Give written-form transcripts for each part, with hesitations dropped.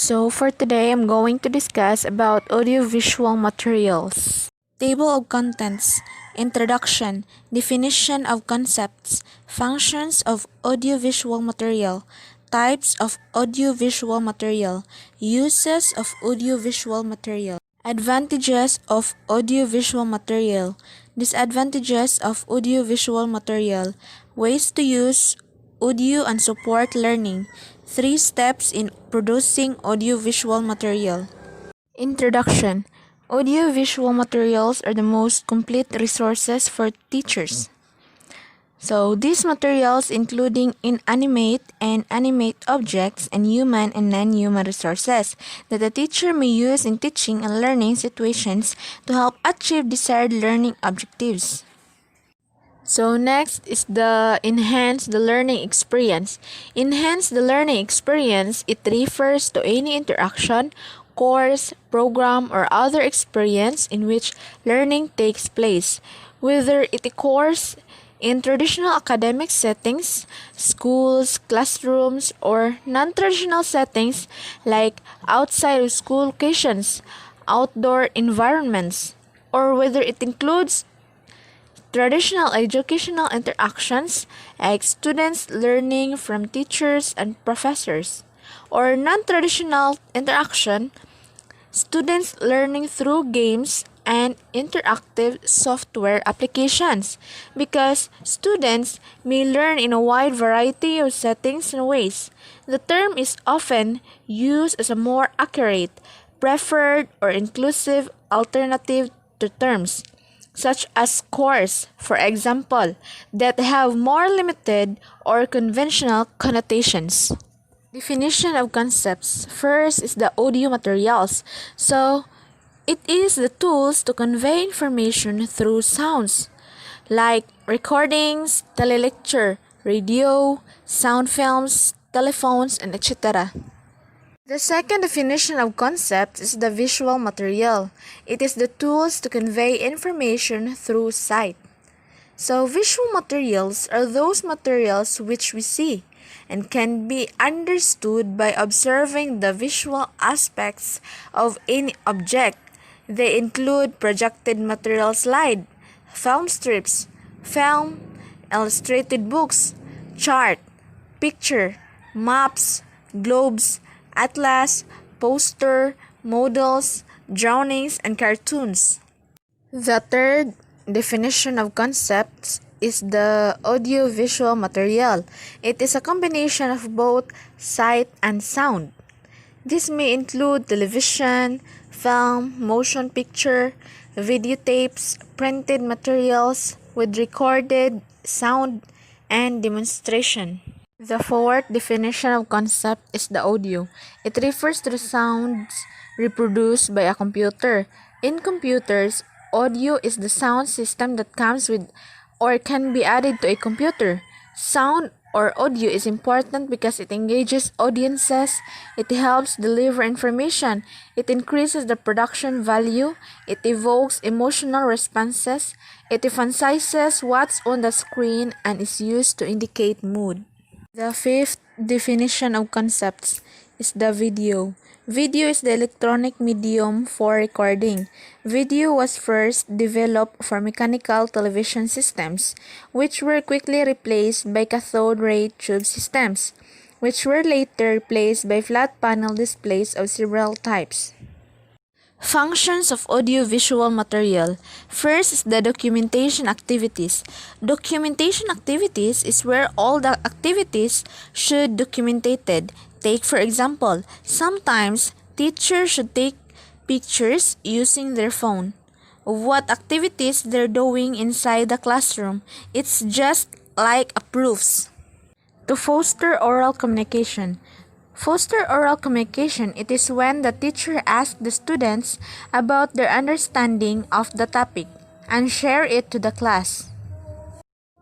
So for today, I'm going to discuss about audiovisual materials. Table of contents, introduction, definition of concepts, functions of audiovisual material, types of audiovisual material, uses of audiovisual material, advantages of audiovisual material, disadvantages of audiovisual material, ways to use audio and support learning, 3 steps in producing audiovisual material. Introduction. Audiovisual materials are the most complete resources for teachers. So these materials including inanimate and animate objects and human and non-human resources that the teacher may use in teaching and learning situations to help achieve desired learning objectives. So next is the enhance the learning experience. Enhance the learning experience, it refers to any interaction, course, program, or other experience in which learning takes place, whether it occurs in traditional academic settings, schools, classrooms, or non-traditional settings like outside of school locations, outdoor environments, or whether it includes traditional educational interactions like students learning from teachers and professors, or non-traditional interaction, students learning through games and interactive software applications, because students may learn in a wide variety of settings and ways. The term is often used as a more accurate, preferred, or inclusive alternative to terms such as course, for example, that have more limited or conventional connotations. Definition of concepts. First is the audio materials. So, it is the tools to convey information through sounds, like recordings, telelecture, radio, sound films, telephones, and etc. The second definition of concept is the visual material. It is the tools to convey information through sight. So visual materials are those materials which we see and can be understood by observing the visual aspects of any object. They include projected material slide, film strips, film, illustrated books, chart, picture, maps, globes, atlas, poster, models, drawings, and cartoons. The third definition of concepts is the audiovisual material. It is a combination of both sight and sound. This may include television, film, motion picture, videotapes, printed materials with recorded sound and demonstration. The fourth definition of concept is the audio. It refers to the sounds reproduced by a computer. In computers, audio is the sound system that comes with or can be added to a computer. Sound or audio is important because it engages audiences, it helps deliver information, it increases the production value, it evokes emotional responses, it emphasizes what's on the screen, and is used to indicate mood. The fifth definition of concepts is the video. Video is the electronic medium for recording. Video was first developed for mechanical television systems, which were quickly replaced by cathode ray tube systems, which were later replaced by flat panel displays of several types. Functions of audiovisual material. First is the documentation activities. Documentation activities is where all the activities should documented. Take for example, sometimes teachers should take pictures using their phone of what activities they're doing inside the classroom. It's just like a proofs. To foster oral communication. Foster oral communication, it is when the teacher asks the students about their understanding of the topic and share it to the class.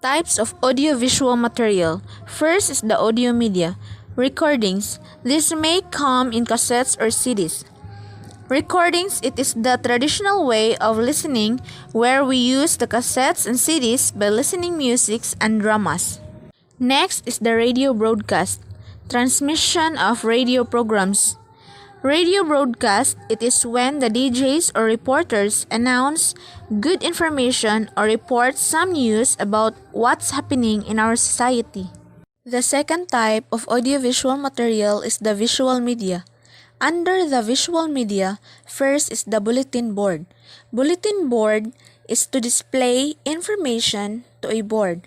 Types of audiovisual material. First is the audio media. Recordings. This may come in cassettes or CDs. Recordings, it is the traditional way of listening where we use the cassettes and CDs by listening musics and dramas. Next is the radio broadcast. Transmission of radio programs. Radio broadcast, it is when the DJs or reporters announce good information or report some news about what's happening in our society. The second type of audiovisual material is the visual media. Under the visual media, first is the bulletin board. Bulletin board is to display information to a board.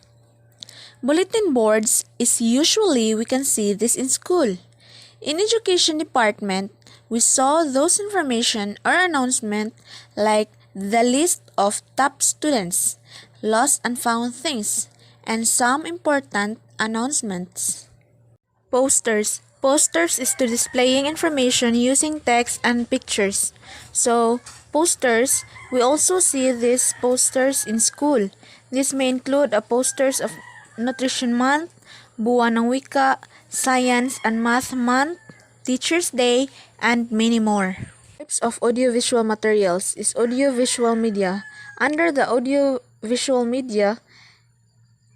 Bulletin boards is usually we can see this in school. In education department, we saw those information or announcement like the list of top students, lost and found things, and some important announcements. Posters. Posters is to displaying information using text and pictures. So, posters, we also see these posters in school. This may include a posters of Nutrition Month, Buwan ng Wika, Science and Math Month, Teacher's Day, and many more. Types of audiovisual materials is audiovisual media. Under the audiovisual media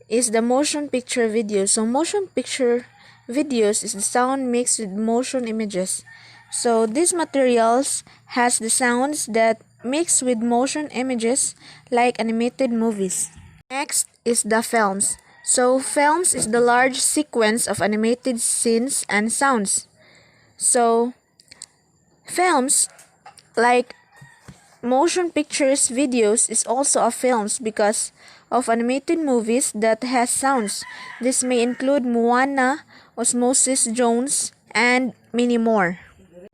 is the motion picture video. So motion picture videos is the sound mixed with motion images. So these materials has the sounds that mix with motion images like animated movies. Next is the films. So films is the large sequence of animated scenes and sounds. So films like motion pictures videos is also a films because of animated movies that has sounds. This may include Moana, Osmosis Jones, and many more.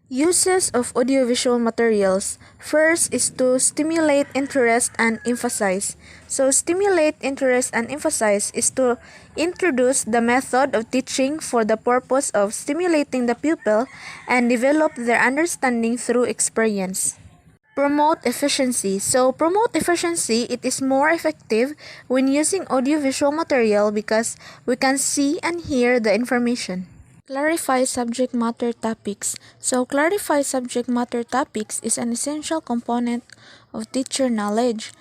Uses of audiovisual materials. First is to stimulate interest and emphasize. So stimulate interest and emphasize is to introduce the method of teaching for the purpose of stimulating the pupil and develop their understanding through experience. Promote efficiency. So promote efficiency, it is more effective when using audiovisual material because we can see and hear the information. Clarify subject matter topics. So clarify subject matter topics is an essential component of teacher knowledge.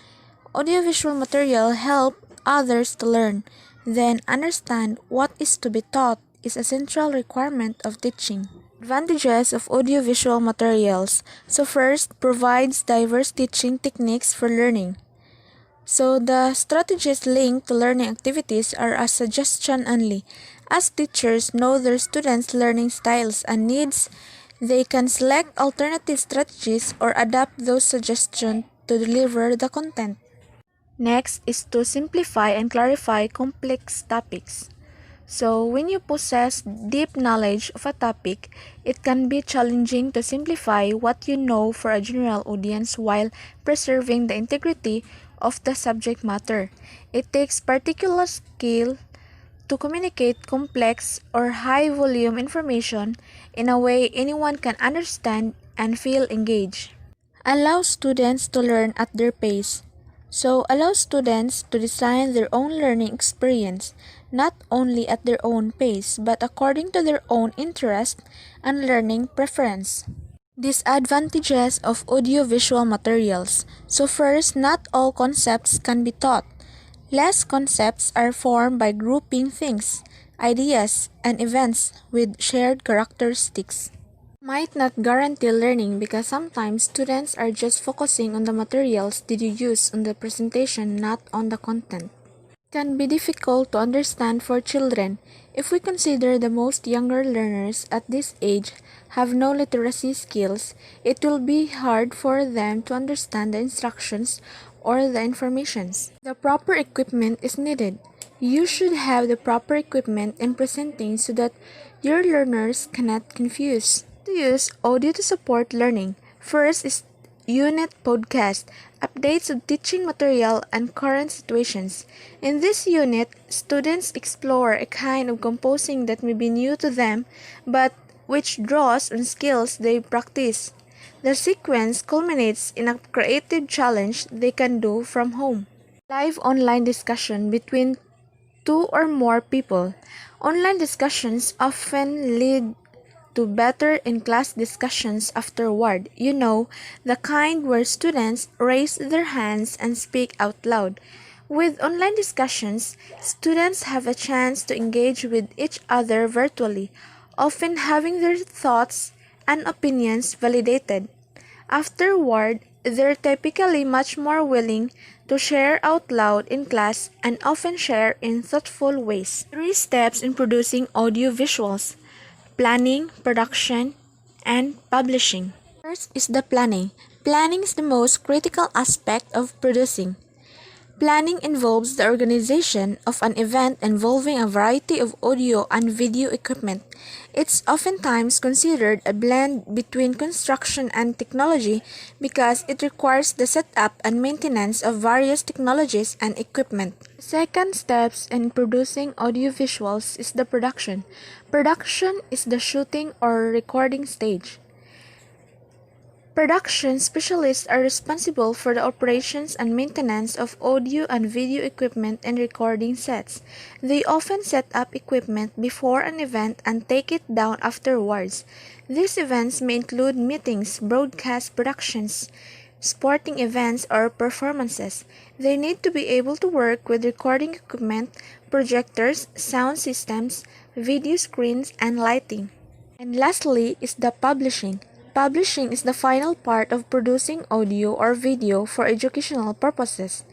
Audiovisual material help others to learn, then understand what is to be taught is a central requirement of teaching. Advantages of audiovisual materials. So first, provides diverse teaching techniques for learning. So the strategies linked to learning activities are a suggestion only. As teachers know their students' learning styles and needs, they can select alternative strategies or adapt those suggestions to deliver the content. Next is to simplify and clarify complex topics. So when you possess deep knowledge of a topic, it can be challenging to simplify what you know for a general audience while preserving the integrity of the subject matter. It takes particular skill to communicate complex or high volume information in a way anyone can understand and feel engaged. Allow students to learn at their pace. So allow students to design their own learning experience, not only at their own pace but according to their own interest and learning preference. Disadvantages of audiovisual materials. So first, not all concepts can be taught. Less concepts are formed by grouping things, ideas, and events with shared characteristics. Might not guarantee learning because sometimes students are just focusing on the materials that you use on the presentation, not on the content. Can be difficult to understand for children if we consider the most younger learners at this age have no literacy skills. It will be hard for them to understand the instructions or the informations. The proper equipment is needed. You should have the proper equipment in presenting so that your learners cannot confuse. To use audio to support learning. First is unit podcast, updates of teaching material and current situations. In this unit, students explore a kind of composing that may be new to them, but which draws on skills they practice. The sequence culminates in a creative challenge they can do from home. Live online discussion between two or more people. Online discussions often lead to better in-class discussions afterward. You know, the kind where students raise their hands and speak out loud. With online discussions, students have a chance to engage with each other virtually, often having their thoughts and opinions validated. Afterward, they're typically much more willing to share out loud in class and often share in thoughtful ways. 3 steps in producing audio visuals: planning, production, and publishing. First is the planning. Planning is the most critical aspect of producing. Planning involves the organization of an event involving a variety of audio and video equipment. It's oftentimes considered a blend between construction and technology because it requires the setup and maintenance of various technologies and equipment. Second steps in producing audiovisuals is the production. Production is the shooting or recording stage. Production specialists are responsible for the operations and maintenance of audio and video equipment and recording sets. They often set up equipment before an event and take it down afterwards. These events may include meetings, broadcast productions, sporting events, or performances. They need to be able to work with recording equipment, projectors, sound systems, video screens, and lighting. And lastly is the publishing. Publishing is the final part of producing audio or video for educational purposes.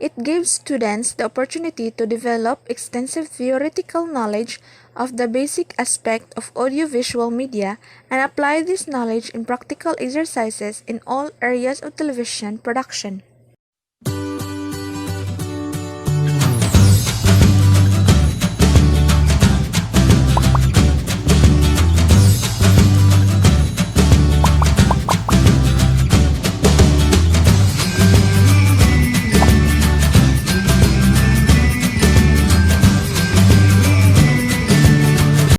It gives students the opportunity to develop extensive theoretical knowledge of the basic aspect of audiovisual media and apply this knowledge in practical exercises in all areas of television production.